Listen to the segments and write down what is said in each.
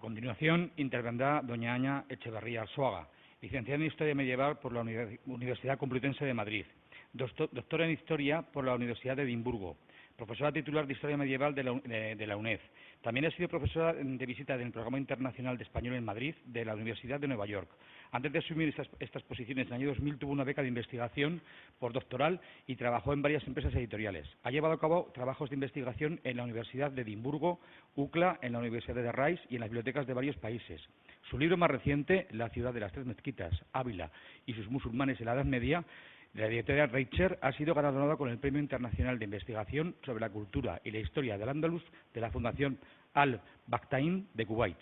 continuación intervendrá doña Aña Echeverría Arzuaga, licenciada en Historia Medieval por la Universidad Complutense de Madrid, doctora en Historia por la Universidad de Edimburgo, profesora titular de Historia Medieval de la UNED. También ha sido profesora de visita en el Programa Internacional de Español en Madrid de la Universidad de Nueva York. Antes de asumir estas posiciones, en el año 2000 tuvo una beca de investigación postdoctoral y trabajó en varias empresas editoriales. Ha llevado a cabo trabajos de investigación en la Universidad de Edimburgo, UCLA, en la Universidad de Rice y en las bibliotecas de varios países. Su libro más reciente, La ciudad de las tres mezquitas, Ávila y sus musulmanes en la Edad Media, de la editorial Reicher, ha sido galardonado con el Premio Internacional de Investigación sobre la Cultura y la Historia del Andalus de la Fundación Al-Bakhtayeen de Kuwait.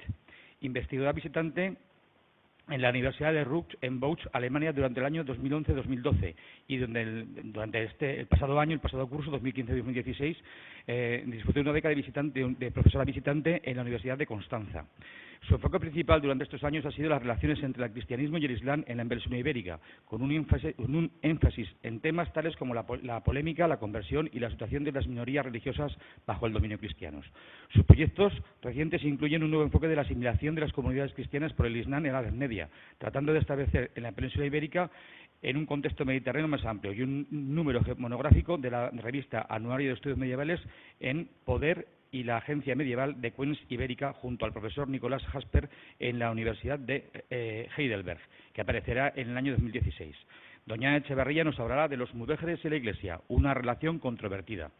Investigadora visitante en la Universidad de Ruhr en Bonn, Alemania, durante el año 2011-2012 y durante el pasado año, el pasado curso 2015-2016, disfrutó de una beca de profesora visitante en la Universidad de Constanza. Su enfoque principal durante estos años ha sido las relaciones entre el cristianismo y el islam en la inversión ibérica, con un énfasis en temas tales como la polémica, la conversión y la situación de las minorías religiosas bajo el dominio cristiano. Sus proyectos recientes incluyen un nuevo enfoque de la asimilación de las comunidades cristianas por el islam en la Edad Media, tratando de establecer en la península ibérica en un contexto mediterráneo más amplio, y un número monográfico de la revista Anuario de Estudios Medievales en Poder y la Agencia Medieval de Queens Ibérica, junto al profesor Nicolás Jasper en la Universidad de Heidelberg, que aparecerá en el año 2016. Doña Echeverría nos hablará de los mudéjares y la Iglesia, una relación controvertida.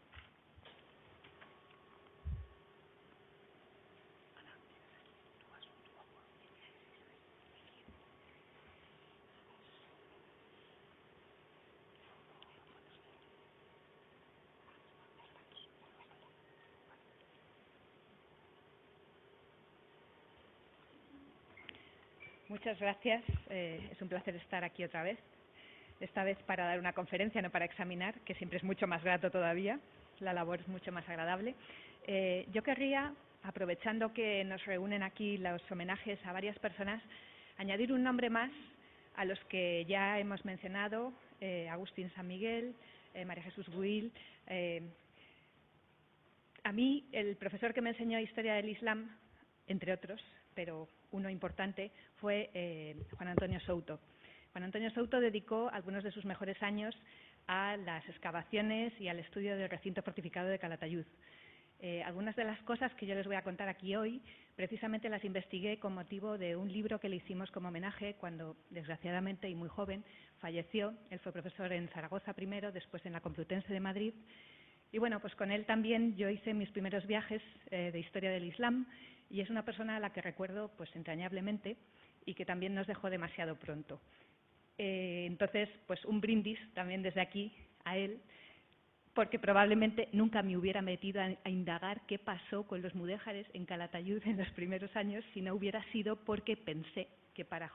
Muchas gracias. Es un placer estar aquí otra vez. Esta vez para dar una conferencia, no para examinar, que siempre es mucho más grato todavía. La labor es mucho más agradable. Yo querría, aprovechando que nos reúnen aquí los homenajes a varias personas, añadir un nombre más a los que ya hemos mencionado: Agustín San Miguel, María Jesús Buil. A mí, el profesor que me enseñó Historia del Islam, entre otros, pero uno importante, fue Juan Antonio Souto. Juan Antonio Souto dedicó algunos de sus mejores años a las excavaciones y al estudio del recinto fortificado de Calatayud. Algunas de las cosas que yo les voy a contar aquí hoy, precisamente las investigué con motivo de un libro que le hicimos como homenaje cuando, desgraciadamente y muy joven, falleció. Él fue profesor en Zaragoza primero, después en la Complutense de Madrid. Y bueno, pues con él también yo hice mis primeros viajes de Historia del Islam, y es una persona a la que recuerdo pues entrañablemente y que también nos dejó demasiado pronto. Entonces, pues un brindis también desde aquí a él, porque probablemente nunca me hubiera metido a indagar qué pasó con los mudéjares en Calatayud en los primeros años si no hubiera sido porque pensé que para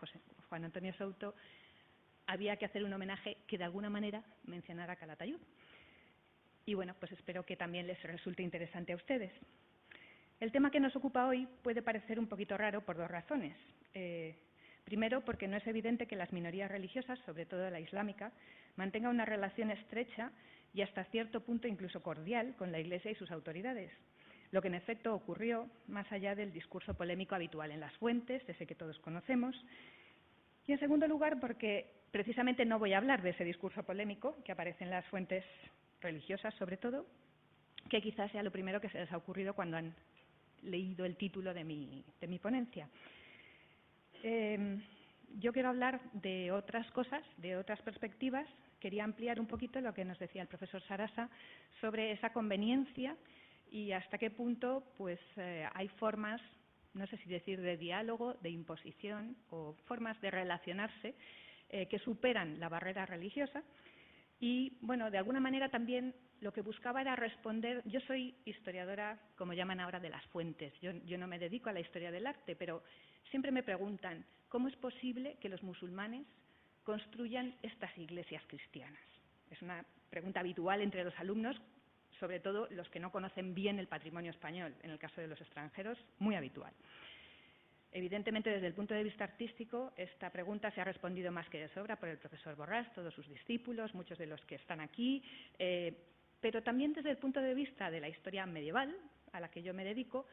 Juan Antonio Souto había que hacer un homenaje que de alguna manera mencionara Calatayud. Y bueno, pues espero que también les resulte interesante a ustedes. El tema que nos ocupa hoy puede parecer un poquito raro por dos razones. Primero, porque no es evidente que las minorías religiosas, sobre todo la islámica, mantengan una relación estrecha y hasta cierto punto incluso cordial con la Iglesia y sus autoridades, lo que en efecto ocurrió más allá del discurso polémico habitual en las fuentes, ese que todos conocemos. Y en segundo lugar, porque precisamente no voy a hablar de ese discurso polémico que aparece en las fuentes religiosas, sobre todo, que quizás sea lo primero que se les ha ocurrido cuando han leído el título de mi ponencia. Yo quiero hablar de otras cosas, de otras perspectivas. Quería ampliar un poquito lo que nos decía el profesor Sarasa sobre esa conveniencia y hasta qué punto pues, hay formas, no sé si decir de diálogo, de imposición o formas de relacionarse que superan la barrera religiosa. Y, bueno, de alguna manera también lo que buscaba era responder. Yo soy historiadora, como llaman ahora, de las fuentes. Yo no me dedico a la historia del arte, pero siempre me preguntan cómo es posible que los musulmanes construyan estas iglesias cristianas. Es una pregunta habitual entre los alumnos, sobre todo los que no conocen bien el patrimonio español. En el caso de los extranjeros, muy habitual. Evidentemente, desde el punto de vista artístico, esta pregunta se ha respondido más que de sobra por el profesor Borràs, todos sus discípulos, muchos de los que están aquí, pero también desde el punto de vista de la historia medieval, a la que yo me dedico,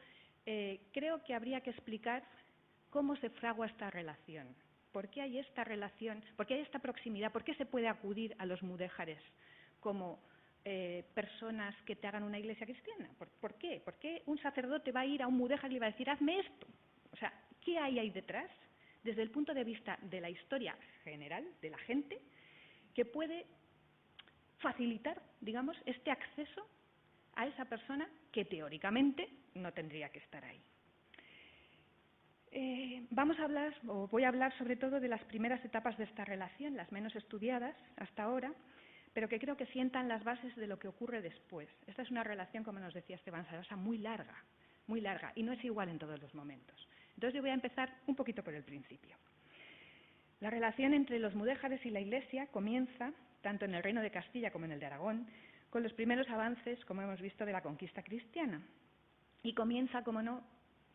creo que habría que explicar cómo se fragua esta relación. ¿Por qué hay esta relación? ¿Por qué hay esta proximidad? ¿Por qué se puede acudir a los mudéjares como personas que te hagan una iglesia cristiana? ¿Por qué? ¿Por qué un sacerdote va a ir a un mudéjar y le va a decir, hazme esto? O sea, ¿qué hay ahí detrás? Desde el punto de vista de la historia general, de la gente, que puede facilitar, digamos, este acceso a esa persona que teóricamente no tendría que estar ahí. Vamos a hablar, o voy a hablar sobre todo de las primeras etapas de esta relación, las menos estudiadas hasta ahora, pero que creo que sientan las bases de lo que ocurre después. Esta es una relación, como nos decía Esteban Sarosa, muy larga, y no es igual en todos los momentos. Entonces yo voy a empezar un poquito por el principio. La relación entre los mudéjares y la Iglesia comienza, tanto en el Reino de Castilla como en el de Aragón, con los primeros avances, como hemos visto, de la conquista cristiana. Y comienza, como no,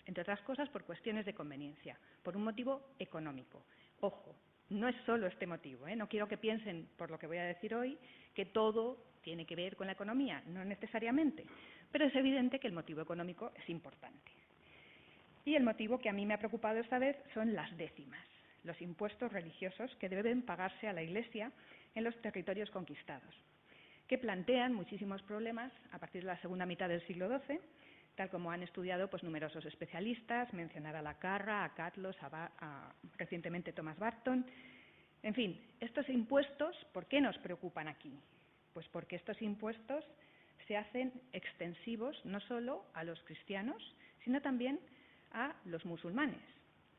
entre otras cosas, por cuestiones de conveniencia, por un motivo económico. Ojo, no es solo este motivo, no quiero que piensen, por lo que voy a decir hoy, que todo tiene que ver con la economía, no necesariamente, pero es evidente que el motivo económico es importante. Y el motivo que a mí me ha preocupado esta vez son las décimas, los impuestos religiosos que deben pagarse a la Iglesia en los territorios conquistados, que plantean muchísimos problemas a partir de la segunda mitad del siglo XII, tal como han estudiado pues, numerosos especialistas, mencionar a Lacarra, a Catlos, recientemente Thomas Barton. En fin, estos impuestos, ¿por qué nos preocupan aquí? Pues porque estos impuestos se hacen extensivos no solo a los cristianos, sino también a los musulmanes,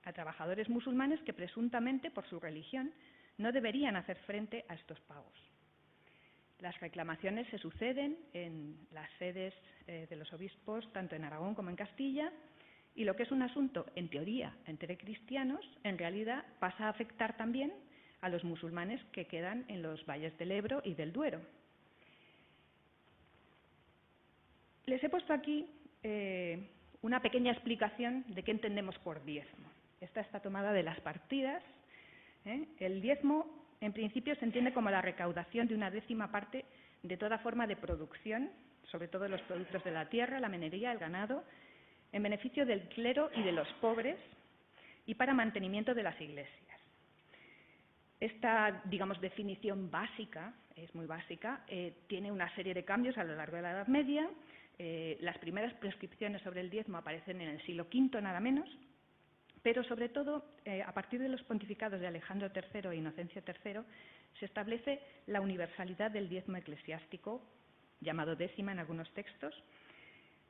a trabajadores musulmanes que presuntamente, por su religión, no deberían hacer frente a estos pagos. Las reclamaciones se suceden en las sedes de los obispos, tanto en Aragón como en Castilla, y lo que es un asunto, en teoría, entre cristianos, en realidad pasa a afectar también a los musulmanes que quedan en los valles del Ebro y del Duero. Les he puesto aquí una pequeña explicación de qué entendemos por diezmo. Esta está tomada de las partidas. El diezmo, en principio, se entiende como la recaudación de una décima parte de toda forma de producción, sobre todo los productos de la tierra, la minería, el ganado, en beneficio del clero y de los pobres y para mantenimiento de las iglesias. Esta, digamos, definición básica, es muy básica, tiene una serie de cambios a lo largo de la Edad Media. Las primeras prescripciones sobre el diezmo aparecen en el siglo V, nada menos, pero sobre todo, a partir de los pontificados de Alejandro III e Inocencio III, se establece la universalidad del diezmo eclesiástico, llamado décima en algunos textos.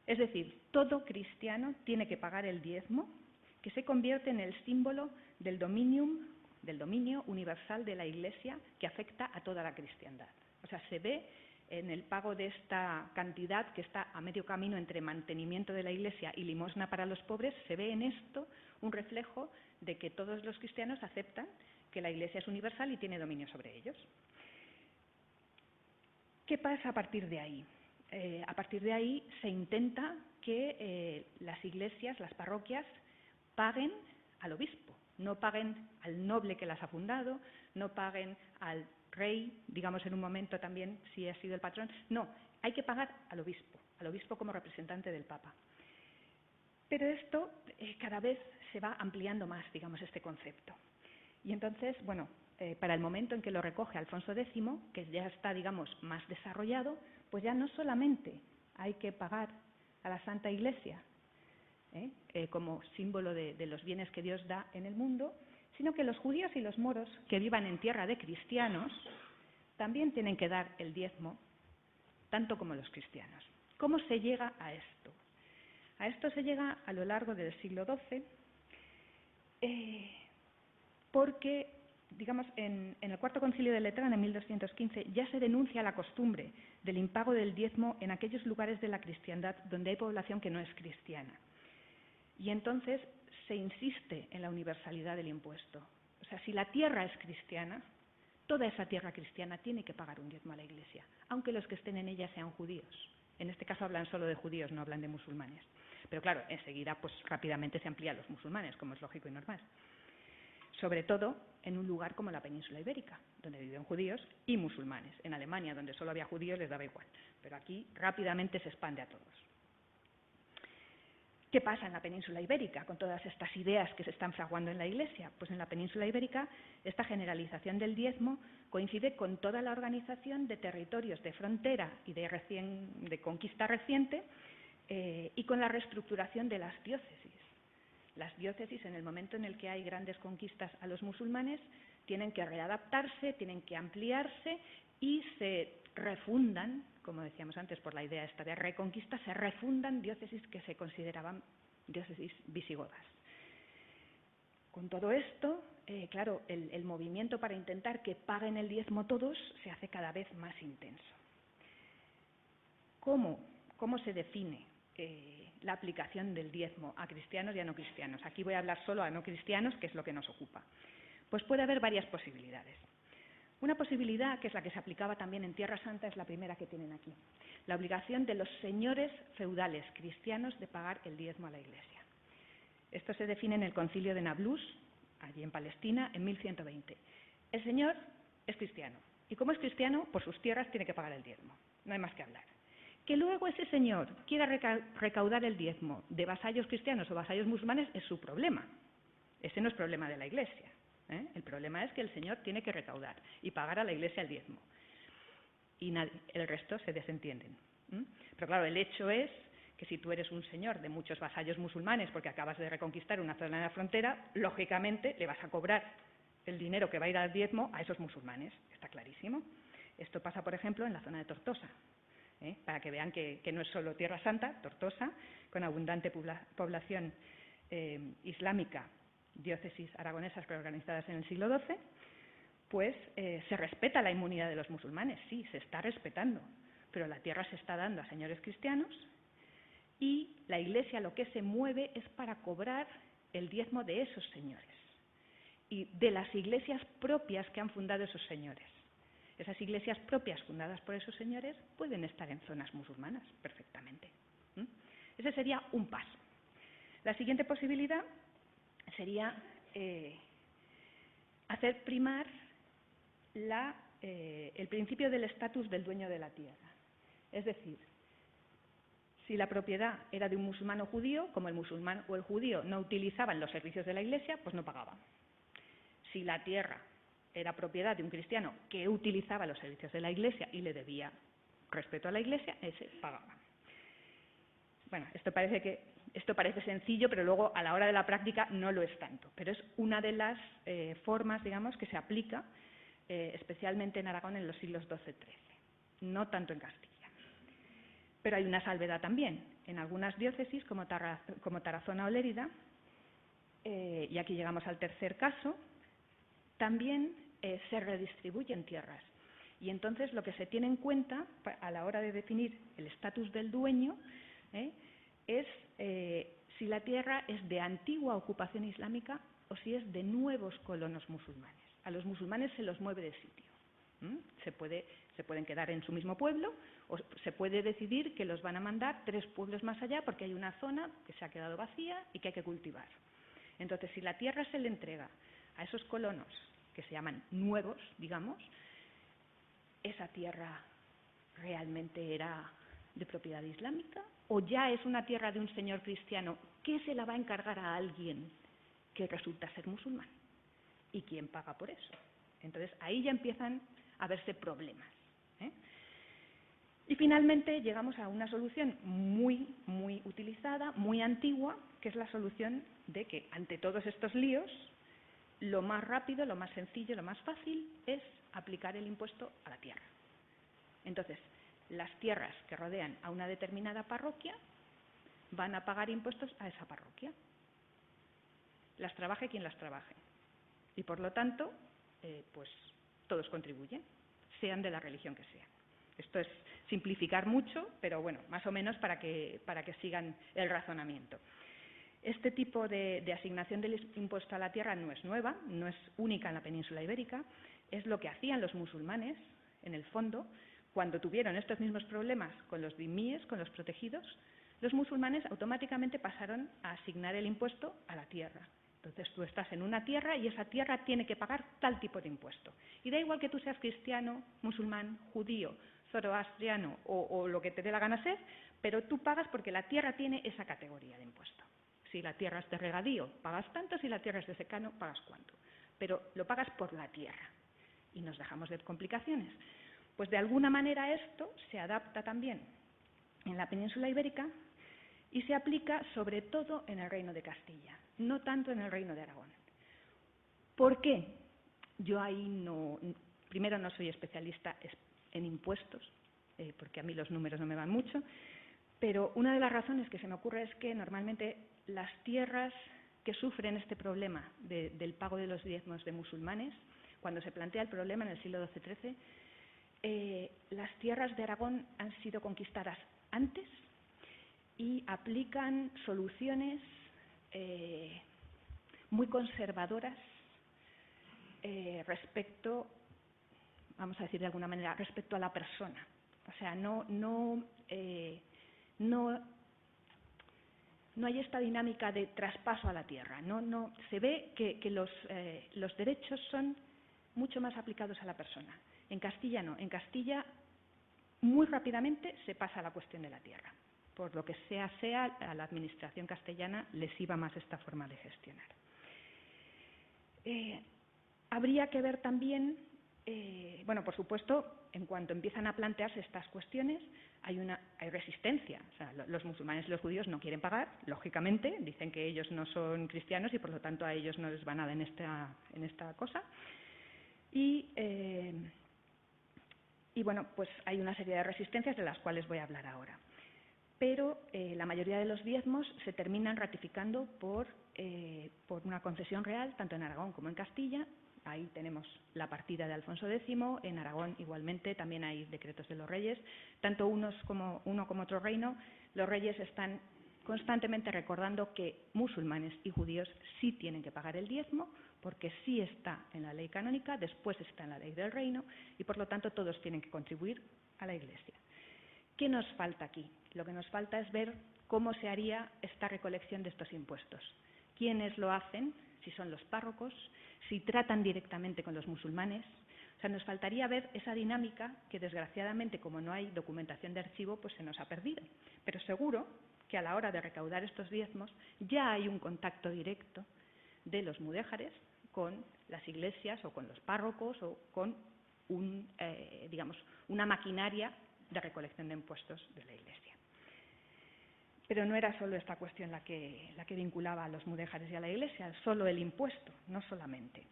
Es decir, todo cristiano tiene que pagar el diezmo, que se convierte en el símbolo del dominio universal de la Iglesia que afecta a toda la cristiandad. O sea, se ve en el pago de esta cantidad que está a medio camino entre mantenimiento de la Iglesia y limosna para los pobres, se ve en esto un reflejo de que todos los cristianos aceptan que la Iglesia es universal y tiene dominio sobre ellos. ¿Qué pasa a partir de ahí? A partir de ahí se intenta que las iglesias, las parroquias, paguen al obispo, no paguen al noble que las ha fundado, no paguen al rey, digamos en un momento también si ha sido el patrón, no, hay que pagar al obispo como representante del Papa. Pero esto cada vez se va ampliando más, digamos, este concepto. Y entonces, bueno, para el momento en que lo recoge Alfonso X, que ya está, digamos, más desarrollado, pues ya no solamente hay que pagar a la Santa Iglesia como símbolo de los bienes que Dios da en el mundo, sino que los judíos y los moros que vivan en tierra de cristianos también tienen que dar el diezmo, tanto como los cristianos. ¿Cómo se llega a esto? A esto se llega a lo largo del siglo XII, porque, digamos, en el Cuarto Concilio de Letrán, en 1215, ya se denuncia la costumbre del impago del diezmo en aquellos lugares de la cristiandad donde hay población que no es cristiana. Y entonces se insiste en la universalidad del impuesto. O sea, si la tierra es cristiana, toda esa tierra cristiana tiene que pagar un diezmo a la Iglesia, aunque los que estén en ella sean judíos. En este caso hablan solo de judíos, no hablan de musulmanes. Pero claro, enseguida pues rápidamente se amplía a los musulmanes, como es lógico y normal. Sobre todo en un lugar como la península ibérica, donde viven judíos y musulmanes. En Alemania, donde solo había judíos, les daba igual. Pero aquí rápidamente se expande a todos. ¿Qué pasa en la península ibérica con todas estas ideas que se están fraguando en la Iglesia? Pues en la península ibérica esta generalización del diezmo coincide con toda la organización de territorios de frontera y de conquista reciente y con la reestructuración de las diócesis. Las diócesis, en el momento en el que hay grandes conquistas a los musulmanes, tienen que readaptarse, tienen que ampliarse y se refundan, como decíamos antes, por la idea esta de reconquista, se refundan diócesis que se consideraban diócesis visigodas. Con todo esto, claro, el movimiento para intentar que paguen el diezmo todos se hace cada vez más intenso. ¿Cómo se define la aplicación del diezmo a cristianos y a no cristianos? Aquí voy a hablar solo a no cristianos, que es lo que nos ocupa. Pues puede haber varias posibilidades. Una posibilidad, que es la que se aplicaba también en Tierra Santa, es la primera que tienen aquí. La obligación de los señores feudales cristianos de pagar el diezmo a la Iglesia. Esto se define en el Concilio de Nablus, allí en Palestina, en 1120. El señor es cristiano, y como es cristiano, por sus tierras tiene que pagar el diezmo. No hay más que hablar. Que luego ese señor quiera recaudar el diezmo de vasallos cristianos o vasallos musulmanes es su problema. Ese no es problema de la Iglesia. El problema es que el señor tiene que recaudar y pagar a la Iglesia el diezmo. Y el resto se desentienden. Pero claro, el hecho es que si tú eres un señor de muchos vasallos musulmanes porque acabas de reconquistar una zona de la frontera, lógicamente le vas a cobrar el dinero que va a ir al diezmo a esos musulmanes. Está clarísimo. Esto pasa, por ejemplo, en la zona de Tortosa. Para que vean que no es solo Tierra Santa, Tortosa, con abundante población islámica, diócesis aragonesas reorganizadas en el siglo XII, pues se respeta la inmunidad de los musulmanes, sí, se está respetando, pero la tierra se está dando a señores cristianos y la Iglesia lo que se mueve es para cobrar el diezmo de esos señores y de las iglesias propias que han fundado esos señores. Esas iglesias propias fundadas por esos señores pueden estar en zonas musulmanas perfectamente. Ese sería un paso. La siguiente posibilidad sería hacer primar el principio del estatus del dueño de la tierra. Es decir, si la propiedad era de un musulmán o judío, como el musulmán o el judío no utilizaban los servicios de la Iglesia, pues no pagaban. Si la tierra era propiedad de un cristiano que utilizaba los servicios de la Iglesia y le debía respeto a la Iglesia, ese pagaba. Bueno, esto parece sencillo, pero luego a la hora de la práctica no lo es tanto. Pero es una de las formas, digamos, que se aplica especialmente en Aragón en los siglos XII-XIII, no tanto en Castilla. Pero hay una salvedad también. En algunas diócesis, como Tarazona o Lérida, y aquí llegamos al tercer caso, también se redistribuyen tierras. Y entonces lo que se tiene en cuenta a la hora de definir el estatus del dueño es si la tierra es de antigua ocupación islámica o si es de nuevos colonos musulmanes. A los musulmanes se los mueve de sitio. Se pueden quedar en su mismo pueblo o se puede decidir que los van a mandar 3 pueblos más allá porque hay una zona que se ha quedado vacía y que hay que cultivar. Entonces, si la tierra se le entrega a esos colonos que se llaman nuevos, digamos, ¿esa tierra realmente era de propiedad islámica? ¿O ya es una tierra de un señor cristiano que se la va a encargar a alguien que resulta ser musulmán? ¿Y quién paga por eso? Entonces, ahí ya empiezan a verse problemas. Y finalmente llegamos a una solución muy utilizada, muy antigua, que es la solución de que ante todos estos líos, lo más rápido, lo más sencillo, lo más fácil es aplicar el impuesto a la tierra. Entonces, las tierras que rodean a una determinada parroquia van a pagar impuestos a esa parroquia. Las trabaje quien las trabaje. Y por lo tanto, pues todos contribuyen, sean de la religión que sean. Esto es simplificar mucho, pero bueno, más o menos para que sigan el razonamiento. Este tipo de asignación del impuesto a la tierra no es nueva, no es única en la península ibérica, es lo que hacían los musulmanes, en el fondo, cuando tuvieron estos mismos problemas con los dhimíes, con los protegidos, los musulmanes automáticamente pasaron a asignar el impuesto a la tierra. Entonces tú estás en una tierra y esa tierra tiene que pagar tal tipo de impuesto. Y da igual que tú seas cristiano, musulmán, judío, zoroastriano o lo que te dé la gana ser, pero tú pagas porque la tierra tiene esa categoría de impuesto. Si la tierra es de regadío, pagas tanto, si la tierra es de secano, pagas cuánto. Pero lo pagas por la tierra y nos dejamos de complicaciones. Pues de alguna manera esto se adapta también en la península ibérica y se aplica sobre todo en el Reino de Castilla, no tanto en el Reino de Aragón. ¿Por qué? Yo ahí primero no soy especialista en impuestos, porque a mí los números no me van mucho, pero una de las razones que se me ocurre es que normalmente las tierras que sufren este problema del pago de los diezmos de musulmanes, cuando se plantea el problema en el siglo XII-XIII, las tierras de Aragón han sido conquistadas antes y aplican soluciones muy conservadoras respecto, vamos a decir de alguna manera, respecto a la persona. O sea, no hay esta dinámica de traspaso a la tierra. Se ve que los derechos son mucho más aplicados a la persona. En Castilla no. En Castilla muy rápidamente se pasa a la cuestión de la tierra. Por lo que sea, a la administración castellana les iba más esta forma de gestionar. Habría que ver también, bueno, por supuesto, en cuanto empiezan a plantearse estas cuestiones, hay resistencia. O sea, los musulmanes y los judíos no quieren pagar, lógicamente, dicen que ellos no son cristianos y por lo tanto a ellos no les va nada en esta cosa. Y bueno, pues hay una serie de resistencias de las cuales voy a hablar ahora. Pero la mayoría de los diezmos se terminan ratificando por una concesión real, tanto en Aragón como en Castilla. Ahí tenemos la partida de Alfonso X, en Aragón igualmente también hay decretos de los reyes, tanto uno como otro reino. Los reyes están constantemente recordando que musulmanes y judíos sí tienen que pagar el diezmo, porque sí está en la ley canónica, después está en la ley del reino, y por lo tanto todos tienen que contribuir a la Iglesia. ¿Qué nos falta aquí? Lo que nos falta es ver cómo se haría esta recolección de estos impuestos. ¿Quiénes lo hacen? Si son los párrocos, si tratan directamente con los musulmanes. O sea, nos faltaría ver esa dinámica que, desgraciadamente, como no hay documentación de archivo, pues se nos ha perdido. Pero seguro que a la hora de recaudar estos diezmos ya hay un contacto directo de los mudéjares con las iglesias o con los párrocos o con una maquinaria de recolección de impuestos de la Iglesia. Pero no era solo esta cuestión la que vinculaba a los mudéjares y a la Iglesia, solo el impuesto, no solamente.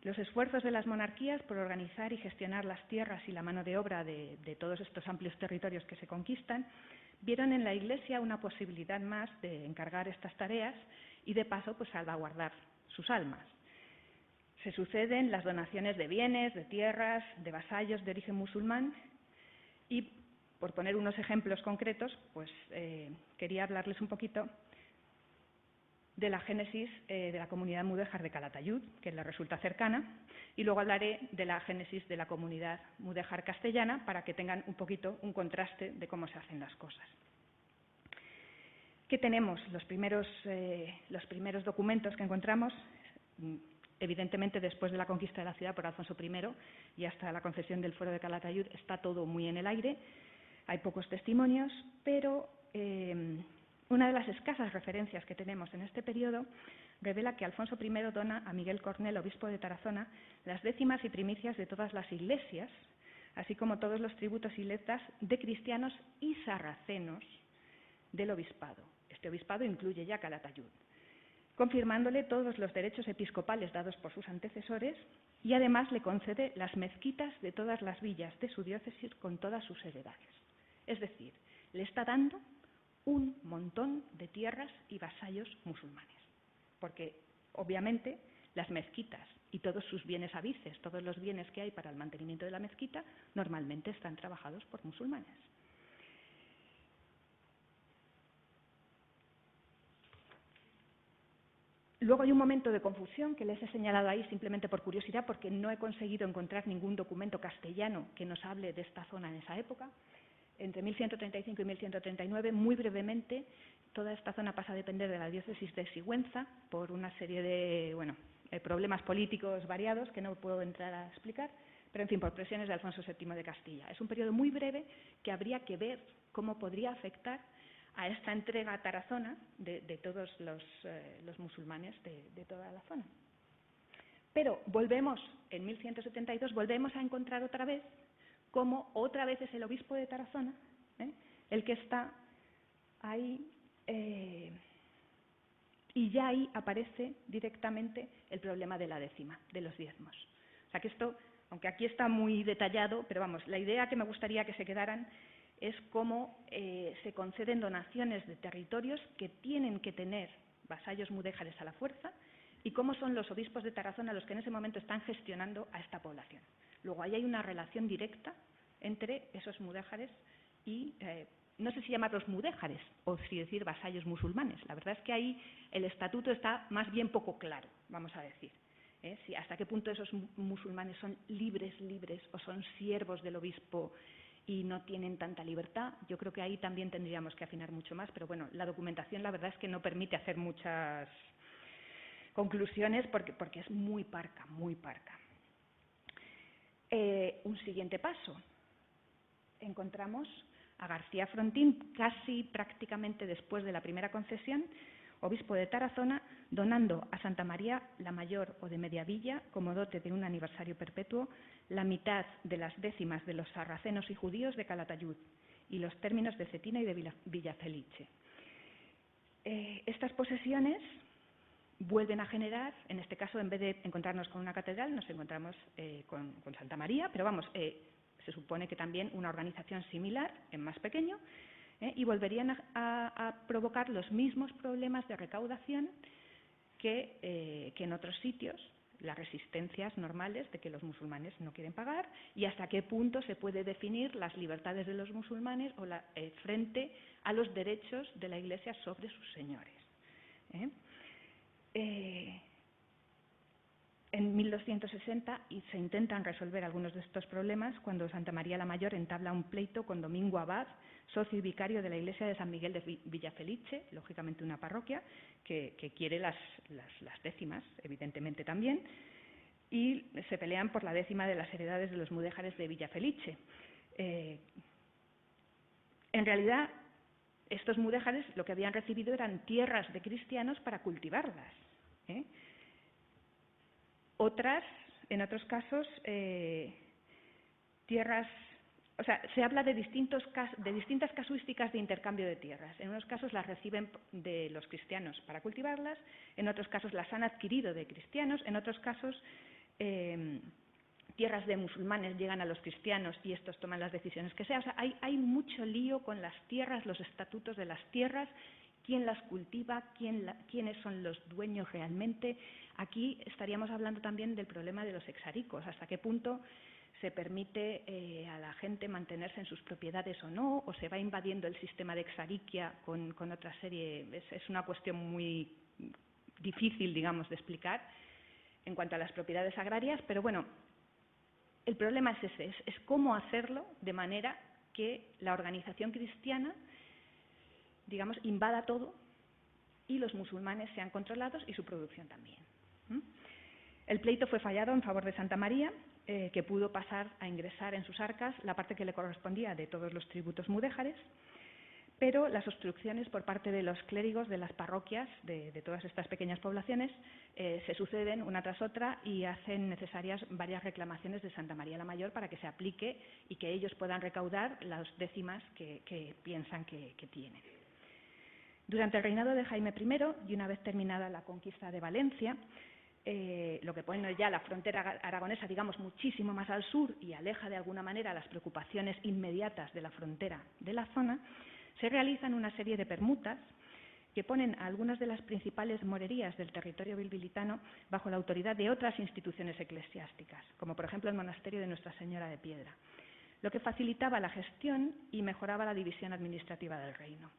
Los esfuerzos de las monarquías por organizar y gestionar las tierras y la mano de obra de todos estos amplios territorios que se conquistan vieron en la Iglesia una posibilidad más de encargar estas tareas y, de paso, pues salvaguardar sus almas. Se suceden las donaciones de bienes, de tierras, de vasallos de origen musulmán y, por poner unos ejemplos concretos, pues quería hablarles un poquito de la génesis de la comunidad mudéjar de Calatayud, que les resulta cercana, y luego hablaré de la génesis de la comunidad mudéjar castellana para que tengan un poquito un contraste de cómo se hacen las cosas. ¿Qué tenemos? Los primeros documentos que encontramos, evidentemente después de la conquista de la ciudad por Alfonso I y hasta la concesión del fuero de Calatayud, está todo muy en el aire. Hay pocos testimonios, pero una de las escasas referencias que tenemos en este periodo revela que Alfonso I dona a Miguel Cornel, obispo de Tarazona, las décimas y primicias de todas las iglesias, así como todos los tributos y letas de cristianos y sarracenos del obispado. Este obispado incluye ya Calatayud, confirmándole todos los derechos episcopales dados por sus antecesores y además le concede las mezquitas de todas las villas de su diócesis con todas sus heredades. Es decir, le está dando un montón de tierras y vasallos musulmanes, porque obviamente las mezquitas y todos sus bienes avices, todos los bienes que hay para el mantenimiento de la mezquita, normalmente están trabajados por musulmanes. Luego hay un momento de confusión que les he señalado ahí simplemente por curiosidad, porque no he conseguido encontrar ningún documento castellano que nos hable de esta zona en esa época. Entre 1135 y 1139, muy brevemente, toda esta zona pasa a depender de la diócesis de Sigüenza por una serie de problemas políticos variados que no puedo entrar a explicar, pero en fin, por presiones de Alfonso VII de Castilla. Es un periodo muy breve que habría que ver cómo podría afectar a esta entrega a Tarazona de todos los musulmanes de toda la zona. Pero volvemos, en 1172, volvemos a encontrar otra vez cómo otra vez es el obispo de Tarazona el que está ahí, y ya ahí aparece directamente el problema de la décima, de los diezmos. O sea que esto, aunque aquí está muy detallado, pero vamos, la idea que me gustaría que se quedaran es cómo se conceden donaciones de territorios que tienen que tener vasallos mudéjares a la fuerza y cómo son los obispos de Tarazona los que en ese momento están gestionando a esta población. Luego, ahí hay una relación directa entre esos mudéjares y, no sé si llamarlos mudéjares o si decir vasallos musulmanes. La verdad es que ahí el estatuto está más bien poco claro, vamos a decir. Si hasta qué punto esos musulmanes son libres o son siervos del obispo y no tienen tanta libertad. Yo creo que ahí también tendríamos que afinar mucho más, pero bueno, la documentación la verdad es que no permite hacer muchas conclusiones porque es muy parca, muy parca. Un siguiente paso. Encontramos a García Frontín, casi prácticamente después de la primera concesión, obispo de Tarazona, donando a Santa María la Mayor o de Mediavilla, como dote de un aniversario perpetuo, la mitad de las décimas de los sarracenos y judíos de Calatayud y los términos de Cetina y de Villafelice. Estas posesiones vuelven a generar, en este caso, en vez de encontrarnos con una catedral, nos encontramos con Santa María, pero vamos, se supone que también una organización similar, en más pequeño, y volverían a provocar los mismos problemas de recaudación que en otros sitios, las resistencias normales de que los musulmanes no quieren pagar y hasta qué punto se puede definir las libertades de los musulmanes o frente a los derechos de la Iglesia sobre sus señores. En 1260 se intentan resolver algunos de estos problemas cuando Santa María la Mayor entabla un pleito con Domingo Abad, socio y vicario de la iglesia de San Miguel de Villafelice, lógicamente una parroquia que quiere las décimas, evidentemente también, y se pelean por la décima de las heredades de los mudéjares de Villafelice. En realidad, estos mudéjares lo que habían recibido eran tierras de cristianos para cultivarlas. Otras, en otros casos, tierras, o sea, se habla de distintas casuísticas de intercambio de tierras. En unos casos las reciben de los cristianos para cultivarlas, en otros casos las han adquirido de cristianos, en otros casos tierras de musulmanes llegan a los cristianos y estos toman las decisiones que sea. O sea, hay mucho lío con las tierras, los estatutos de las tierras, quién las cultiva, quiénes son los dueños realmente. Aquí estaríamos hablando también del problema de los exaricos, hasta qué punto se permite a la gente mantenerse en sus propiedades o no, o se va invadiendo el sistema de exariquia con otra serie. Es una cuestión muy difícil, digamos, de explicar en cuanto a las propiedades agrarias, pero bueno, el problema es ese, es cómo hacerlo de manera que la organización cristiana, digamos, invada todo y los musulmanes sean controlados y su producción también. El pleito fue fallado en favor de Santa María, que pudo pasar a ingresar en sus arcas la parte que le correspondía de todos los tributos mudéjares, pero las obstrucciones por parte de los clérigos de las parroquias de todas estas pequeñas poblaciones se suceden una tras otra y hacen necesarias varias reclamaciones de Santa María la Mayor para que se aplique y que ellos puedan recaudar las décimas que piensan que tienen. Durante el reinado de Jaime I, y una vez terminada la conquista de Valencia, lo que pone ya la frontera aragonesa, digamos, muchísimo más al sur y aleja de alguna manera las preocupaciones inmediatas de la frontera de la zona, se realizan una serie de permutas que ponen a algunas de las principales morerías del territorio bilbilitano bajo la autoridad de otras instituciones eclesiásticas, como por ejemplo el monasterio de Nuestra Señora de Piedra, lo que facilitaba la gestión y mejoraba la división administrativa del reino.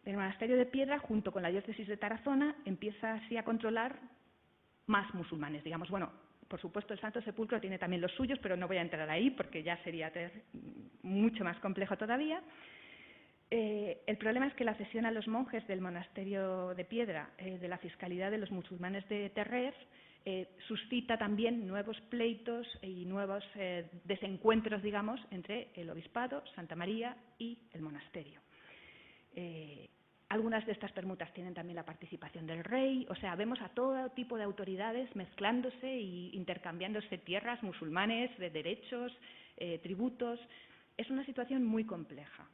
El monasterio de Piedra, junto con la diócesis de Tarazona, empieza así a controlar más musulmanes, digamos. Bueno, por supuesto el Santo Sepulcro tiene también los suyos, pero no voy a entrar ahí porque ya sería mucho más complejo todavía. El problema es que la cesión a los monjes del monasterio de Piedra de la fiscalidad de los musulmanes de Terrer suscita también nuevos pleitos y nuevos desencuentros, digamos, entre el obispado, Santa María y el monasterio. Algunas de estas permutas tienen también la participación del rey, o sea, vemos a todo tipo de autoridades mezclándose e intercambiándose tierras, musulmanes, de derechos, tributos. Es una situación muy compleja.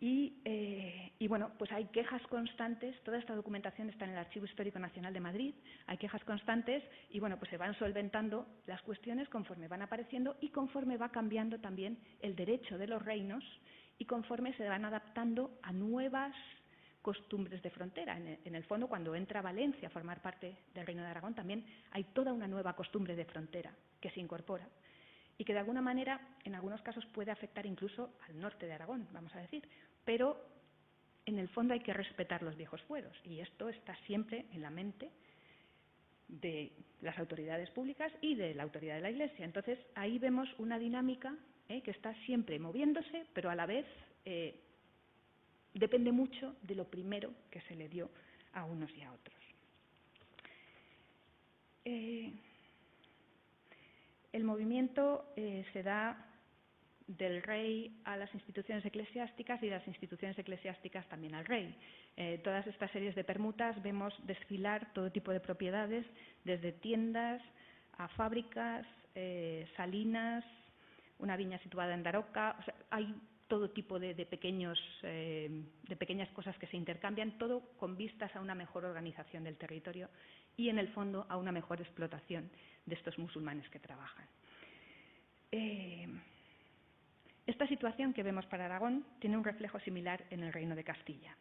Y bueno, pues hay quejas constantes, toda esta documentación está en el Archivo Histórico Nacional de Madrid, hay quejas constantes y bueno, pues se van solventando las cuestiones conforme van apareciendo y conforme va cambiando también el derecho de los reinos y conforme se van adaptando a nuevas costumbres de frontera. En el fondo, cuando entra Valencia a formar parte del Reino de Aragón, también hay toda una nueva costumbre de frontera que se incorpora y que de alguna manera, en algunos casos, puede afectar incluso al norte de Aragón, vamos a decir, pero en el fondo hay que respetar los viejos fueros y esto está siempre en la mente de las autoridades públicas y de la autoridad de la Iglesia. Entonces, ahí vemos una dinámica que está siempre moviéndose, pero a la vez depende mucho de lo primero que se le dio a unos y a otros. El movimiento se da del rey a las instituciones eclesiásticas y de las instituciones eclesiásticas también al rey. Todas estas series de permutas vemos desfilar todo tipo de propiedades, desde tiendas a fábricas, salinas, una viña situada en Daroca. O sea, hay todo tipo de pequeñas cosas que se intercambian, todo con vistas a una mejor organización del territorio y, en el fondo, a una mejor explotación de estos musulmanes que trabajan. Esta situación que vemos para Aragón tiene un reflejo similar en el Reino de Castilla,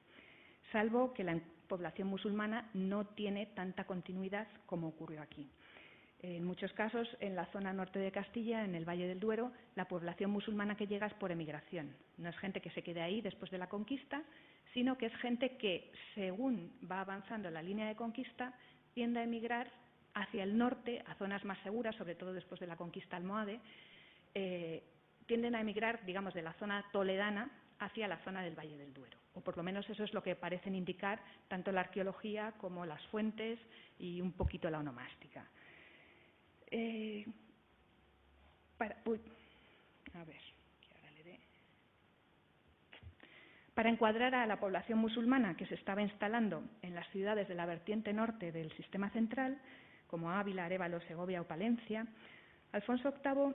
salvo que la población musulmana no tiene tanta continuidad como ocurrió aquí. En muchos casos, en la zona norte de Castilla, en el Valle del Duero, la población musulmana que llega es por emigración. No es gente que se quede ahí después de la conquista, sino que es gente que, según va avanzando la línea de conquista, tiende a emigrar hacia el norte, a zonas más seguras, sobre todo después de la conquista almohade, tienden a emigrar, digamos, de la zona toledana hacia la zona del Valle del Duero. O por lo menos eso es lo que parecen indicar tanto la arqueología como las fuentes y un poquito la onomástica. Para encuadrar a la población musulmana que se estaba instalando en las ciudades de la vertiente norte del sistema central, como Ávila, Arévalo, Segovia o Palencia, Alfonso VIII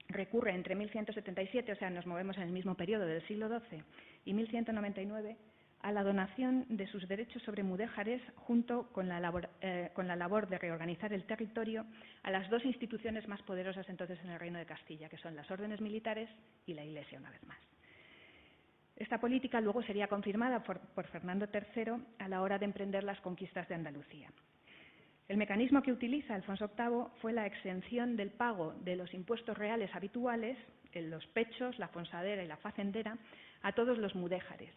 recurre entre 1177, o sea, nos movemos en el mismo periodo del siglo XII, y 1199, a la donación de sus derechos sobre mudéjares junto con la labor de reorganizar el territorio a las dos instituciones más poderosas entonces en el Reino de Castilla, que son las órdenes militares y la Iglesia, una vez más. Esta política luego sería confirmada por Fernando III a la hora de emprender las conquistas de Andalucía. El mecanismo que utiliza Alfonso VIII fue la exención del pago de los impuestos reales habituales, en los pechos, la fonsadera y la facendera, a todos los mudéjares.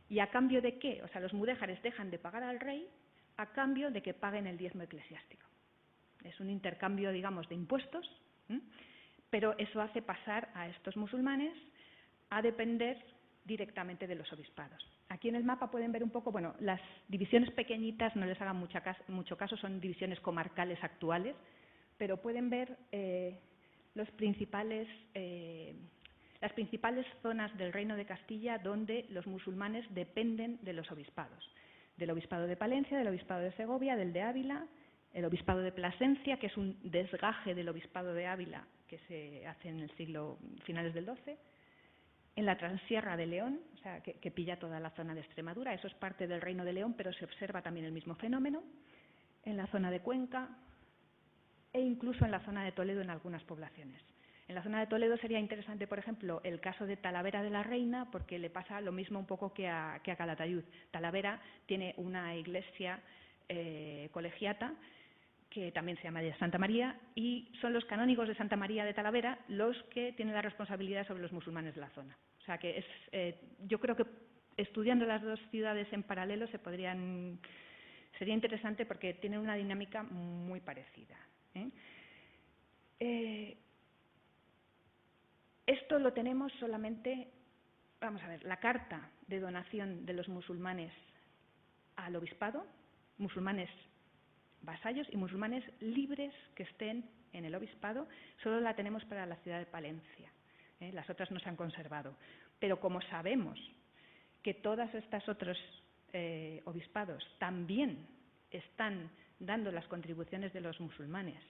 ¿Y a cambio de qué? O sea, los mudéjares dejan de pagar al rey a cambio de que paguen el diezmo eclesiástico. Es un intercambio, digamos, de impuestos, pero eso hace pasar a estos musulmanes a depender directamente de los obispados. Aquí en el mapa pueden ver un poco, bueno, las divisiones pequeñitas, no les hagan mucho caso, son divisiones comarcales actuales, pero pueden ver las principales zonas del Reino de Castilla donde los musulmanes dependen de los obispados. Del obispado de Palencia, del obispado de Segovia, del de Ávila, el obispado de Plasencia, que es un desgaje del obispado de Ávila que se hace en el siglo finales del XII, en la Transierra de León, o sea, que pilla toda la zona de Extremadura, eso es parte del Reino de León, pero se observa también el mismo fenómeno, en la zona de Cuenca e incluso en la zona de Toledo en algunas poblaciones. En la zona de Toledo sería interesante, por ejemplo, el caso de Talavera de la Reina, porque le pasa lo mismo un poco que a Calatayud. Talavera tiene una iglesia colegiata, que también se llama de Santa María, y son los canónigos de Santa María de Talavera los que tienen la responsabilidad sobre los musulmanes de la zona. O sea que yo creo que estudiando las dos ciudades en paralelo sería interesante porque tienen una dinámica muy parecida. Esto lo tenemos solamente, vamos a ver, la carta de donación de los musulmanes al obispado, musulmanes vasallos y musulmanes libres que estén en el obispado, solo la tenemos para la ciudad de Palencia. Las otras no se han conservado. Pero como sabemos que todos estos otros obispados también están dando las contribuciones de los musulmanes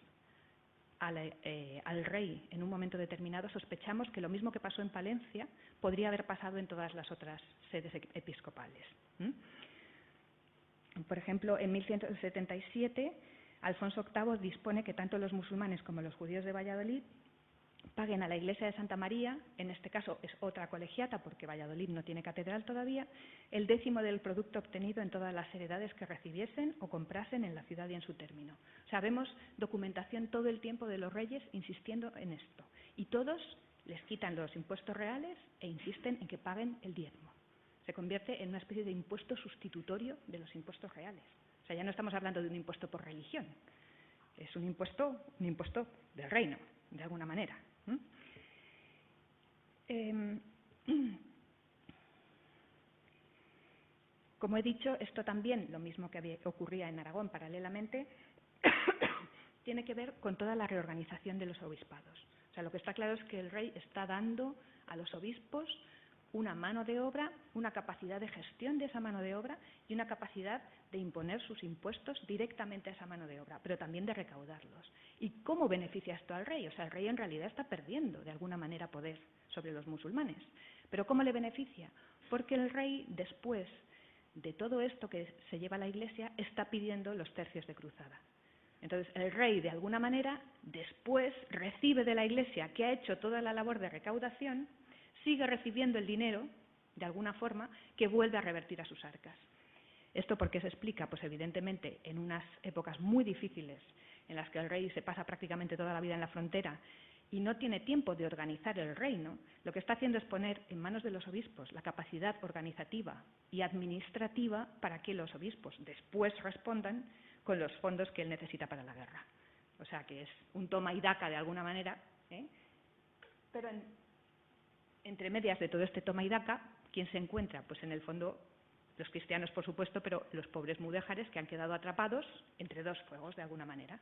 al rey en un momento determinado, sospechamos que lo mismo que pasó en Palencia podría haber pasado en todas las otras sedes episcopales. Por ejemplo, en 1177, Alfonso VIII dispone que tanto los musulmanes como los judíos de Valladolid paguen a la Iglesia de Santa María, en este caso es otra colegiata porque Valladolid no tiene catedral todavía, el 10º del producto obtenido en todas las heredades que recibiesen o comprasen en la ciudad y en su término. O sea, vemos documentación todo el tiempo de los reyes insistiendo en esto. Y todos les quitan los impuestos reales e insisten en que paguen el diezmo. Se convierte en una especie de impuesto sustitutorio de los impuestos reales. O sea, ya no estamos hablando de un impuesto por religión, es un impuesto del reino, de alguna manera. Como he dicho, esto también, lo mismo que ocurría en Aragón paralelamente, tiene que ver con toda la reorganización de los obispados. O sea, lo que está claro es que el rey está dando a los obispos una mano de obra, una capacidad de gestión de esa mano de obra y una capacidad de imponer sus impuestos directamente a esa mano de obra, pero también de recaudarlos. ¿Y cómo beneficia esto al rey? O sea, el rey en realidad está perdiendo de alguna manera poder sobre los musulmanes. ¿Pero cómo le beneficia? Porque el rey, después de todo esto que se lleva a la Iglesia, está pidiendo los tercios de cruzada. Entonces, el rey, de alguna manera, después recibe de la Iglesia, que ha hecho toda la labor de recaudación, sigue recibiendo el dinero, de alguna forma, que vuelve a revertir a sus arcas. ¿Esto por qué se explica? Pues evidentemente en unas épocas muy difíciles en las que el rey se pasa prácticamente toda la vida en la frontera y no tiene tiempo de organizar el reino, lo que está haciendo es poner en manos de los obispos la capacidad organizativa y administrativa para que los obispos después respondan con los fondos que él necesita para la guerra. O sea que es un toma y daca de alguna manera, pero entre medias de todo este toma y daca, ¿quién se encuentra? Pues en el fondo los cristianos, por supuesto, pero los pobres mudéjares que han quedado atrapados entre dos fuegos de alguna manera,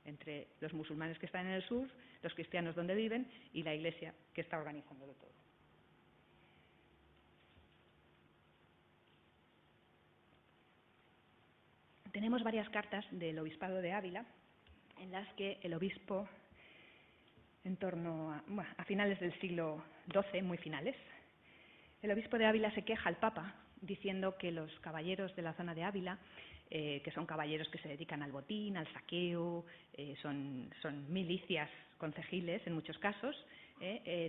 entre los musulmanes que están en el sur, los cristianos donde viven y la Iglesia que está organizándolo todo. Tenemos varias cartas del obispado de Ávila en las que el obispo, en torno a finales del siglo XII, muy finales, el obispo de Ávila se queja al Papa diciendo que los caballeros de la zona de Ávila, que son caballeros que se dedican al botín, al saqueo, son milicias concejiles en muchos casos,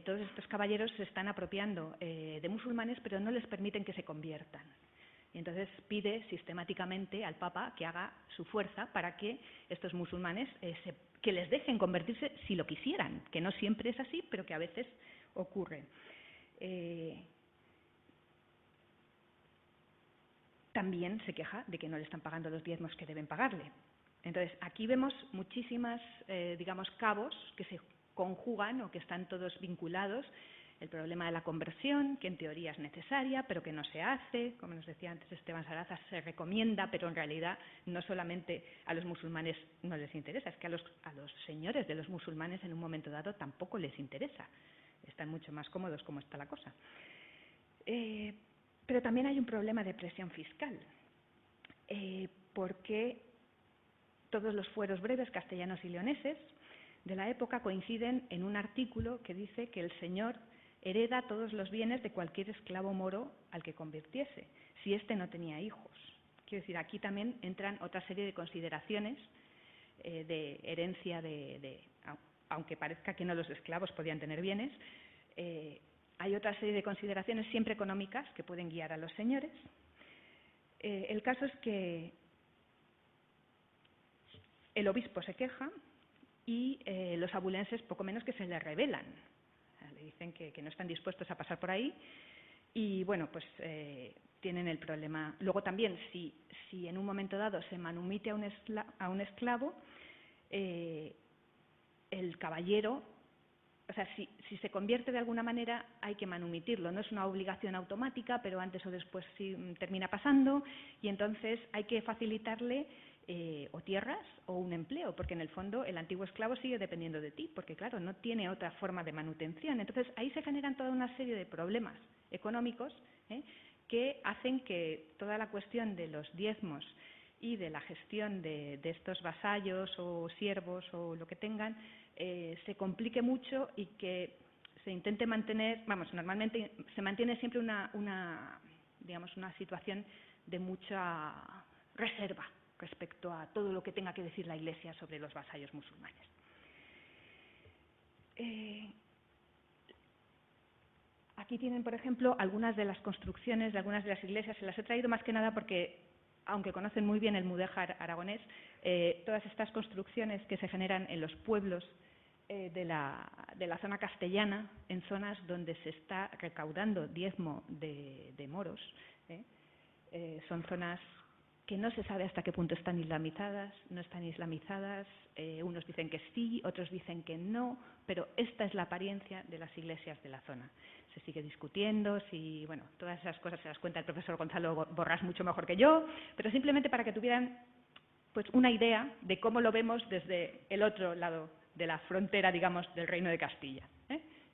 todos estos caballeros se están apropiando de musulmanes, pero no les permiten que se conviertan. Y entonces pide sistemáticamente al Papa que haga su fuerza para que estos musulmanes que les dejen convertirse si lo quisieran, que no siempre es así, pero que a veces ocurre. También se queja de que no le están pagando los diezmos que deben pagarle. Entonces, aquí vemos muchísimas, cabos que se conjugan o que están todos vinculados. El problema de la conversión, que en teoría es necesaria, pero que no se hace. Como nos decía antes Esteban Saraza, se recomienda, pero en realidad no solamente a los musulmanes no les interesa, es que a los señores de los musulmanes en un momento dado tampoco les interesa. Están mucho más cómodos como está la cosa. Pero también hay un problema de presión fiscal, porque todos los fueros breves castellanos y leoneses de la época coinciden en un artículo que dice que el señor hereda todos los bienes de cualquier esclavo moro al que convirtiese, si éste no tenía hijos. Quiero decir, aquí también entran otra serie de consideraciones de herencia aunque parezca que no los esclavos podían tener bienes, hay otra serie de consideraciones siempre económicas que pueden guiar a los señores. El caso es que el obispo se queja y los abulenses poco menos que se le rebelan. Le dicen que no están dispuestos a pasar por ahí y, bueno, pues tienen el problema. Luego también, si en un momento dado se manumite a un esclavo, el caballero, o sea, si se convierte de alguna manera hay que manumitirlo. No es una obligación automática, pero antes o después sí termina pasando y entonces hay que facilitarle o tierras o un empleo, porque en el fondo el antiguo esclavo sigue dependiendo de ti, porque claro, no tiene otra forma de manutención. Entonces ahí se generan toda una serie de problemas económicos que hacen que toda la cuestión de los diezmos y de la gestión de estos vasallos o siervos o lo que tengan se complique mucho y que se intente mantener, normalmente se mantiene siempre una situación de mucha reserva respecto a todo lo que tenga que decir la Iglesia sobre los vasallos musulmanes. Aquí tienen, por ejemplo, algunas de las construcciones de algunas de las iglesias. Se las he traído más que nada porque, aunque conocen muy bien el mudéjar aragonés, todas estas construcciones que se generan en los pueblos de la zona castellana, en zonas donde se está recaudando diezmo de moros, son zonas que no se sabe hasta qué punto están islamizadas, no están islamizadas, unos dicen que sí, otros dicen que no, pero esta es la apariencia de las iglesias de la zona. Se sigue discutiendo, si, bueno, todas esas cosas se las cuenta el profesor Gonzalo Borrás mucho mejor que yo, pero simplemente para que tuvieran pues una idea de cómo lo vemos desde el otro lado de la frontera, digamos, del Reino de Castilla.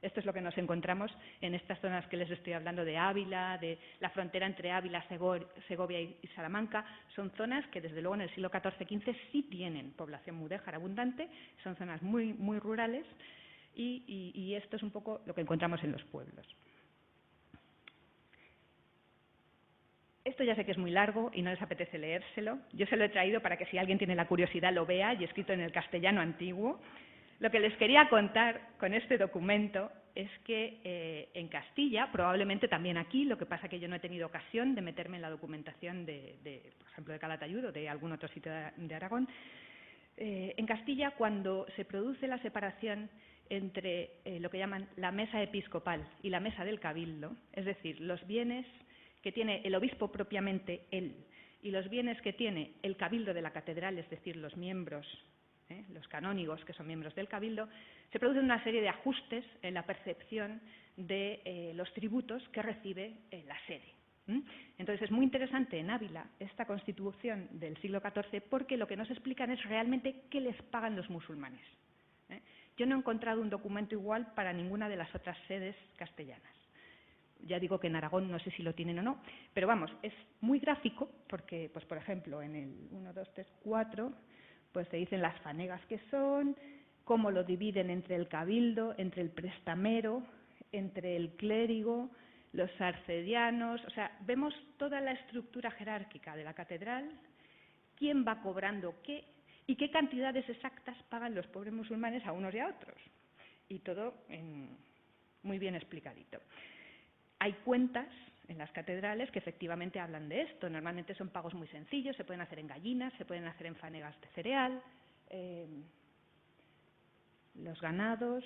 Esto es lo que nos encontramos en estas zonas que les estoy hablando de Ávila, de la frontera entre Ávila, Segovia y Salamanca. Son zonas que desde luego en el siglo XIV-XV sí tienen población mudéjar abundante, son zonas muy, muy rurales y esto es un poco lo que encontramos en los pueblos. Esto ya sé que es muy largo y no les apetece leérselo. Yo se lo he traído para que si alguien tiene la curiosidad lo vea y escrito en el castellano antiguo. Lo que les quería contar con este documento es que en Castilla, probablemente también aquí, lo que pasa que yo no he tenido ocasión de meterme en la documentación por ejemplo, de Calatayud o de algún otro sitio de Aragón, en Castilla, cuando se produce la separación entre lo que llaman la mesa episcopal y la mesa del cabildo, es decir, los bienes que tiene el obispo propiamente él y los bienes que tiene el cabildo de la catedral, es decir, los miembros, los canónigos que son miembros del cabildo, se producen una serie de ajustes en la percepción de los tributos que recibe la sede. Entonces es muy interesante en Ávila esta constitución del siglo XIV porque lo que nos explican es realmente qué les pagan los musulmanes. Yo no he encontrado un documento igual para ninguna de las otras sedes castellanas. Ya digo que en Aragón no sé si lo tienen o no, pero vamos, es muy gráfico porque, pues por ejemplo, en el 1, 2, 3, 4, pues te dicen las fanegas que son, cómo lo dividen entre el cabildo, entre el prestamero, entre el clérigo, los arcedianos, o sea, vemos toda la estructura jerárquica de la catedral, quién va cobrando qué y qué cantidades exactas pagan los pobres musulmanes a unos y a otros. Y todo muy bien explicadito. Hay cuentas en las catedrales que efectivamente hablan de esto. Normalmente son pagos muy sencillos, se pueden hacer en gallinas, se pueden hacer en fanegas de cereal, los ganados.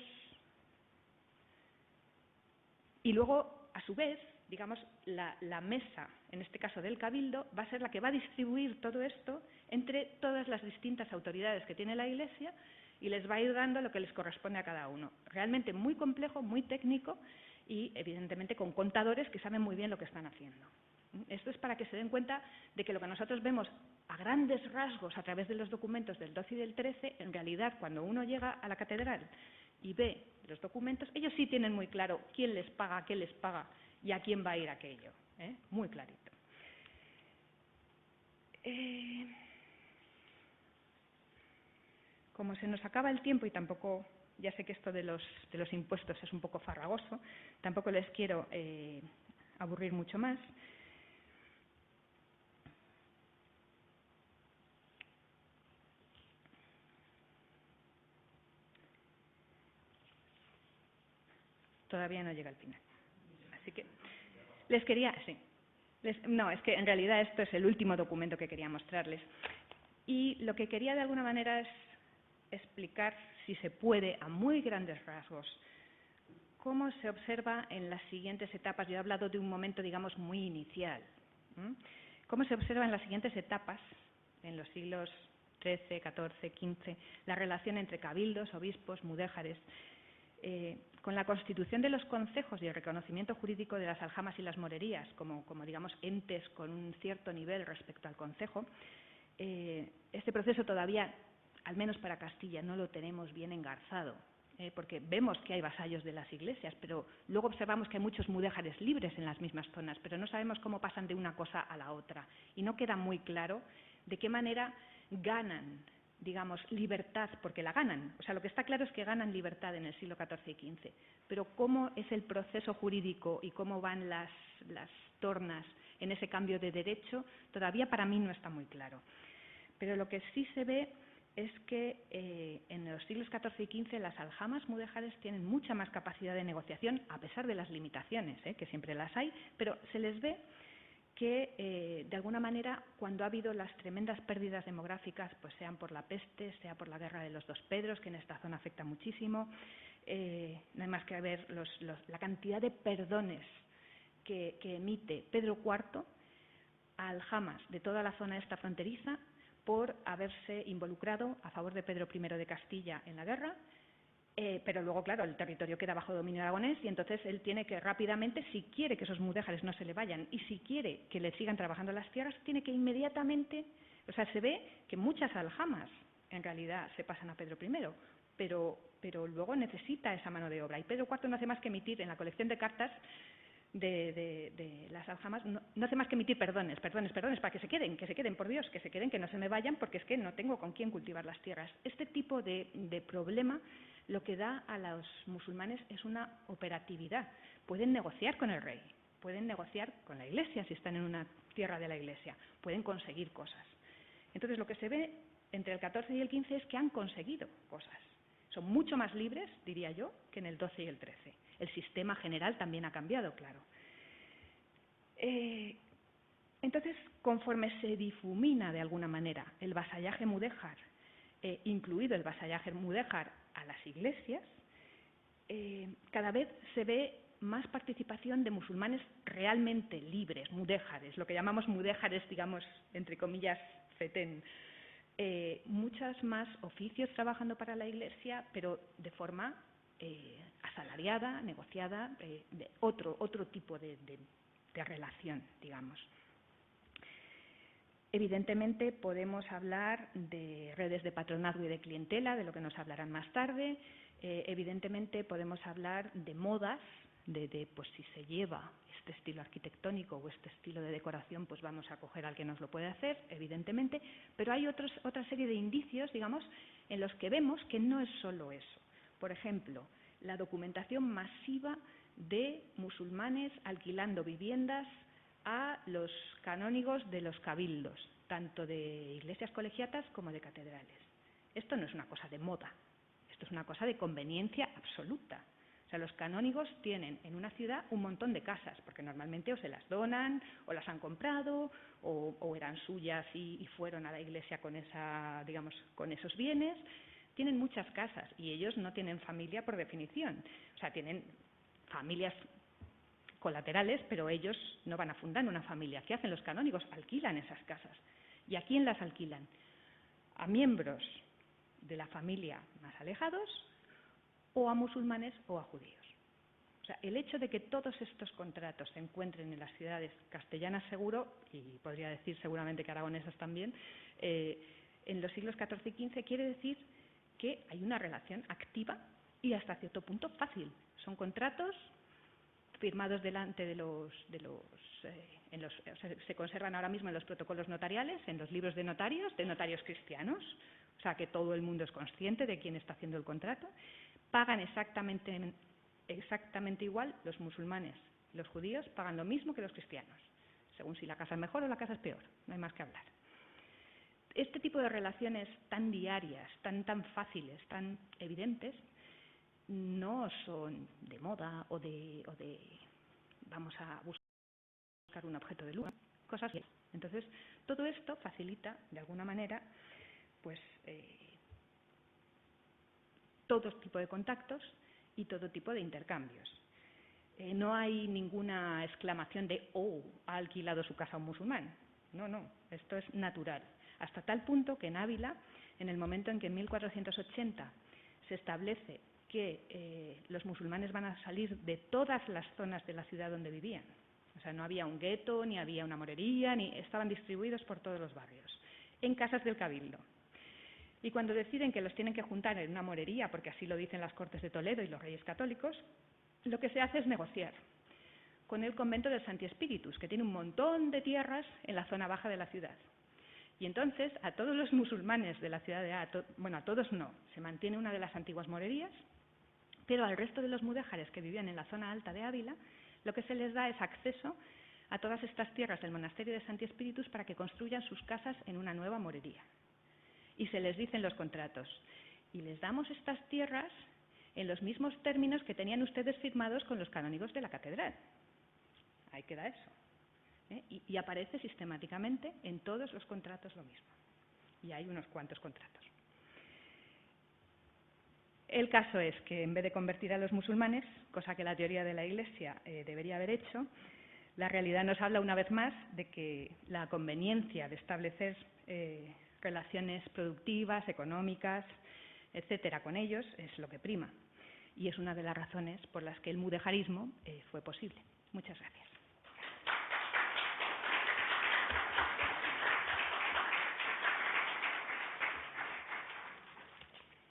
Y luego, a su vez, digamos, la mesa, en este caso del cabildo, va a ser la que va a distribuir todo esto entre todas las distintas autoridades que tiene la Iglesia y les va a ir dando lo que les corresponde a cada uno. Realmente muy complejo, muy técnico y, evidentemente, con contadores que saben muy bien lo que están haciendo. Esto es para que se den cuenta de que lo que nosotros vemos a grandes rasgos a través de los documentos del 12 y del 13, en realidad, cuando uno llega a la catedral y ve los documentos, ellos sí tienen muy claro quién les paga, qué les paga y a quién va a ir aquello. Muy clarito. Como se nos acaba el tiempo y tampoco, ya sé que esto de los impuestos es un poco farragoso, tampoco les quiero aburrir mucho más. Todavía no llega al final. Así que les quería, sí. No, es que en realidad esto es el último documento que quería mostrarles. Y lo que quería de alguna manera es explicar, si se puede, a muy grandes rasgos, cómo se observa en las siguientes etapas. Yo he hablado de un momento, digamos, muy inicial. Cómo se observa en las siguientes etapas, en los siglos XIII, XIV, XV, la relación entre cabildos, obispos, mudéjares. Con la constitución de los concejos y el reconocimiento jurídico de las aljamas y las morerías como digamos, entes con un cierto nivel respecto al concejo, este proceso todavía, al menos para Castilla, no lo tenemos bien engarzado. porque vemos que hay vasallos de las iglesias, pero luego observamos que hay muchos mudéjares libres en las mismas zonas, pero no sabemos cómo pasan de una cosa a la otra. Y no queda muy claro de qué manera ganan, digamos, libertad, porque la ganan. O sea, lo que está claro es que ganan libertad en el siglo XIV y XV, pero cómo es el proceso jurídico y cómo van las tornas en ese cambio de derecho, todavía para mí no está muy claro. Pero lo que sí se ve es que en los siglos XIV y XV las aljamas mudéjares tienen mucha más capacidad de negociación, a pesar de las limitaciones, que siempre las hay, pero se les ve que, de alguna manera, cuando ha habido las tremendas pérdidas demográficas, pues sean por la peste, sea por la guerra de los dos Pedros, que en esta zona afecta muchísimo, no hay más que ver la cantidad de perdones que emite Pedro IV a aljamas de toda la zona esta fronteriza por haberse involucrado a favor de Pedro I de Castilla en la guerra, pero luego, claro, el territorio queda bajo dominio aragonés y entonces él tiene que rápidamente, si quiere que esos mudéjares no se le vayan y si quiere que le sigan trabajando las tierras, tiene que inmediatamente, o sea, se ve que muchas aljamas en realidad se pasan a Pedro I, pero luego necesita esa mano de obra. Y Pedro IV no hace más que emitir en la colección de cartas de las aljamas, no hace más que emitir perdones, para que se queden, por Dios, que se queden, que no se me vayan, porque es que no tengo con quién cultivar las tierras. Este tipo de problema lo que da a los musulmanes es una operatividad. Pueden negociar con el rey, pueden negociar con la Iglesia si están en una tierra de la Iglesia, pueden conseguir cosas. Entonces lo que se ve entre el XIV y el XV es que han conseguido cosas. Son mucho más libres, diría yo, que en el XII y el XIII. El sistema general también ha cambiado, claro. Entonces, conforme se difumina de alguna manera el vasallaje mudéjar, incluido el vasallaje mudéjar a las iglesias, cada vez se ve más participación de musulmanes realmente libres, mudéjares, lo que llamamos mudéjares, digamos, entre comillas, fetén. Muchos más oficios trabajando para la Iglesia, pero de forma asalariada, negociada, de otro tipo de relación, digamos. Evidentemente podemos hablar de redes de patronazgo y de clientela, de lo que nos hablarán más tarde. Evidentemente podemos hablar de modas, pues si se lleva este estilo arquitectónico o este estilo de decoración, pues vamos a coger al que nos lo puede hacer, evidentemente, pero hay otra serie de indicios, digamos, en los que vemos que no es solo eso. Por ejemplo, la documentación masiva de musulmanes alquilando viviendas a los canónigos de los cabildos, tanto de iglesias colegiatas como de catedrales. Esto no es una cosa de moda, esto es una cosa de conveniencia absoluta. O sea, los canónigos tienen en una ciudad un montón de casas, porque normalmente o se las donan, o las han comprado, o eran suyas y fueron a la iglesia con con esos bienes. Tienen muchas casas y ellos no tienen familia por definición. O sea, tienen familias colaterales, pero ellos no van a fundar una familia. ¿Qué hacen los canónigos? Alquilan esas casas. ¿Y a quién las alquilan? A miembros de la familia más alejados, o a musulmanes o a judíos. O sea, el hecho de que todos estos contratos se encuentren en las ciudades castellanas seguro, y podría decir seguramente que aragonesas también, en los siglos XIV y XV quiere decir que hay una relación activa y hasta cierto punto fácil. Son contratos firmados delante se conservan ahora mismo en los protocolos notariales, en los libros de notarios cristianos, o sea que todo el mundo es consciente de quién está haciendo el contrato. Pagan exactamente igual los musulmanes. Los judíos pagan lo mismo que los cristianos, según si la casa es mejor o la casa es peor, no hay más que hablar. Este tipo de relaciones tan diarias, tan fáciles, tan evidentes, no son de moda o de vamos a buscar un objeto de lujo, cosas así. Entonces, todo esto facilita, de alguna manera, pues todo tipo de contactos y todo tipo de intercambios. No hay ninguna exclamación de «oh, ha alquilado su casa a un musulmán». No, esto es natural. Hasta tal punto que en Ávila, en el momento en que en 1480 se establece que los musulmanes van a salir de todas las zonas de la ciudad donde vivían. O sea, no había un gueto, ni había una morería, ni estaban distribuidos por todos los barrios, en casas del cabildo. Y cuando deciden que los tienen que juntar en una morería, porque así lo dicen las Cortes de Toledo y los reyes católicos, lo que se hace es negociar con el convento del Santi Spíritus, que tiene un montón de tierras en la zona baja de la ciudad. Y entonces a todos los musulmanes de la ciudad de bueno, a todos no, se mantiene una de las antiguas morerías, pero al resto de los mudéjares que vivían en la zona alta de Ávila, lo que se les da es acceso a todas estas tierras del monasterio de Santi Spíritus para que construyan sus casas en una nueva morería. Y se les dice en los contratos, y les damos estas tierras en los mismos términos que tenían ustedes firmados con los canónigos de la catedral. Ahí queda eso. Y aparece sistemáticamente en todos los contratos lo mismo. Y hay unos cuantos contratos. El caso es que en vez de convertir a los musulmanes, cosa que la teoría de la Iglesia debería haber hecho, la realidad nos habla una vez más de que la conveniencia de establecer relaciones productivas, económicas, etcétera, con ellos es lo que prima. Y es una de las razones por las que el mudejarismo fue posible. Muchas gracias.